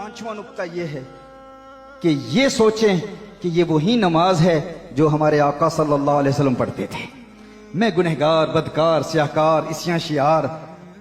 पांचवा नुक्ता ये है कि ये सोचें कि ये वही नमाज है जो हमारे आका सल्लल्लाहु अलैहि वसल्लम पढ़ते थे। मैं गुनहगार, बदकार, स्याहकार, इस्यां शियार,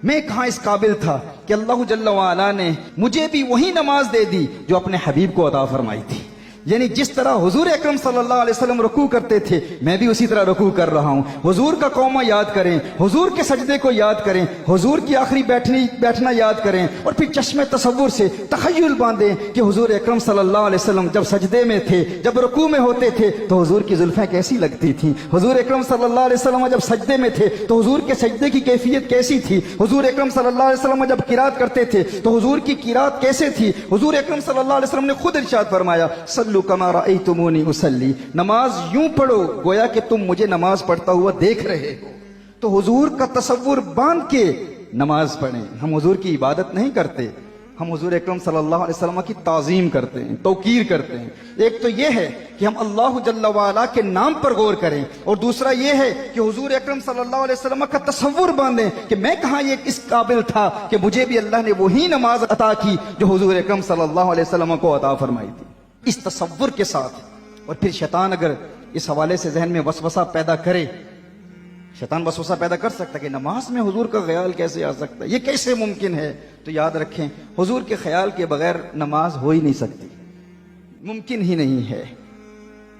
मैं कहाँ इस काबिल था कि अल्लाह जल्ल व अला ने मुझे भी वही नमाज दे दी जो अपने हबीब को अता फरमाई थी। यानी जिस तरह हुजूर अकरम सल्लल्लाहु अलैहि वसल्लम रुकू करते थे, मैं भी उसी तरह रुकू कर रहा हूँ। हुजूर का कौमा याद करें, हुजूर के सजदे को याद करें, हुजूर की आखिरी बैठना याद करें, और फिर चश्मे तसव्वुर से तखय्युल बांधें कि हुजूर अकरम सल्लल्लाहु अलैहि वसल्लम जब सजदे में थे, जब रुकू में होते थे तो हुजूर की जुल्फें कैसी लगती थी। हुजूर अकरम सल्लल्लाहु अलैहि वसल्लम जब सजदे में थे तो हुजूर के सजदे की कैफियत कैसी थी। हुजूर अकरम सल्लल्लाहु अलैहि वसल्लम जब किरात करते थे तो हुजूर की किरात कैसे थी। हुजूर अकरम सल्लल्लाहु अलैहि वसल्लम ने खुद इरशाद फरमाया, सल्लु कमा रअयतुमूनी उसल्ली, नमाज यूं पढ़ो गोया कि तुम मुझे नमाज पढ़ता हुआ देख रहे हो। तो हुजूर का तसव्वुर बांध के नमाज पढ़ें। हम हुजूर की इबादत नहीं करते, हम हुजूर अकरम सल्लल्लाहु अलैहि वसल्लम की ताज़ीम करते हैं, तौकीर करते हैं। एक तो ये है कि हम अल्लाह जल्ल व अला के नाम पर गौर करें, और दूसरा ये है कि हुजूर अकरम सल्लल्लाहु अलैहि वसल्लम का तसव्वुर बांधें कि मैं कहाँ ये इस काबिल था कि मुझे भी अल्लाह ने वही नमाज अता की जो हुजूर अकरम सल्लल्लाहु अलैहि वसल्लम को अता फरमाई थी। इस तसव्वुर के साथ, और फिर शैतान अगर इस हवाले से जहन में वसवसा पैदा करे, शैतान वसवसा पैदा कर सकता है कि नमाज में हुजूर का ख्याल कैसे आ सकता है, ये कैसे मुमकिन है। तो याद रखें, हुजूर के ख्याल के बगैर नमाज हो ही नहीं सकती, मुमकिन ही नहीं है।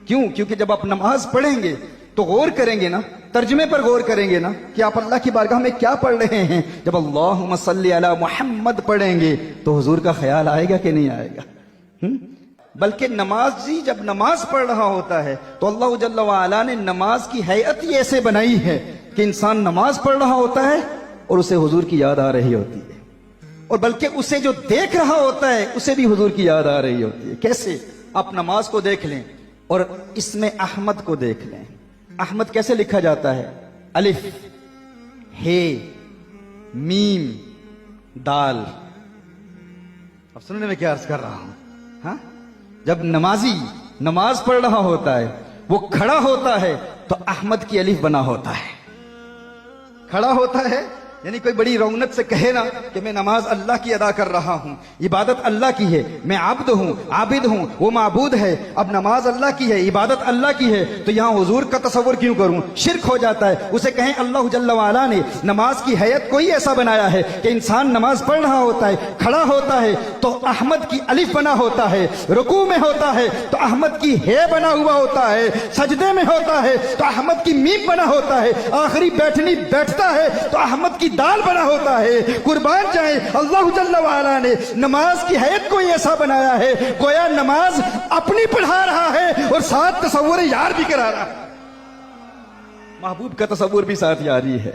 क्यों? क्योंकि जब आप नमाज पढ़ेंगे तो गौर करेंगे ना, तर्जुमे पर गौर करेंगे ना कि आप अल्लाह की बारगाह में क्या पढ़ रहे हैं। जब अल्लाहुम्मा सल्ली अला मुहम्मद पढ़ेंगे तो हुजूर का ख्याल आएगा कि नहीं आएगा। बल्कि नमाजी जब नमाज पढ़ रहा होता है तो अल्लाह जल्ल व अला ने नमाज की हैयत ही ऐसे बनाई है कि इंसान नमाज पढ़ रहा होता है और उसे हुजूर की याद आ रही होती है, और बल्कि उसे जो देख रहा होता है उसे भी हुजूर की याद आ रही होती है। कैसे? आप नमाज को देख लें और इसमें अहमद को देख लें। अहमद कैसे लिखा जाता है? अलिफ, हे, मीम, दाल। अब सुनने में क्या अर्ज कर रहा हूं? हाँ, जब नमाजी नमाज पढ़ रहा होता है, वो खड़ा होता है तो अहमद की अलिफ बना होता है। खड़ा होता है यानी कोई बड़ी रौनक से कहे ना कि मैं नमाज अल्लाह की अदा कर रहा हूं, इबादत अल्लाह की है, मैं आब्द हूं, आबिद हूं, वो माबूद है। अब नमाज अल्लाह की है, इबादत अल्लाह की है, तो यहां हुजूर का तसव्वुर क्यों करूं? शिर्क हो जाता है। उसे कहें अल्लाह जल्ल व अला ने नमाज की हैयत को ही ऐसा बनाया है कि इंसान नमाज पढ़ रहा होता है, खड़ा होता है तो अहमद की अलिफ बना होता है, रुकू में होता है तो अहमद की हे बना हुआ होता है, सजदे में होता है तो अहमद की मीम बना होता है, आखिरी बैठता है तो अहमद की दाल बना होता है। कुर्बान जाए, अल्लाह जल्ल व अला ने नमाज की हैयत को ऐसा बनाया है गोया नमाज अपनी पढ़ा रहा है और साथ तसव्वुर यार भी करा रहा है, महबूब का तसव्वुर भी साथ यारी है।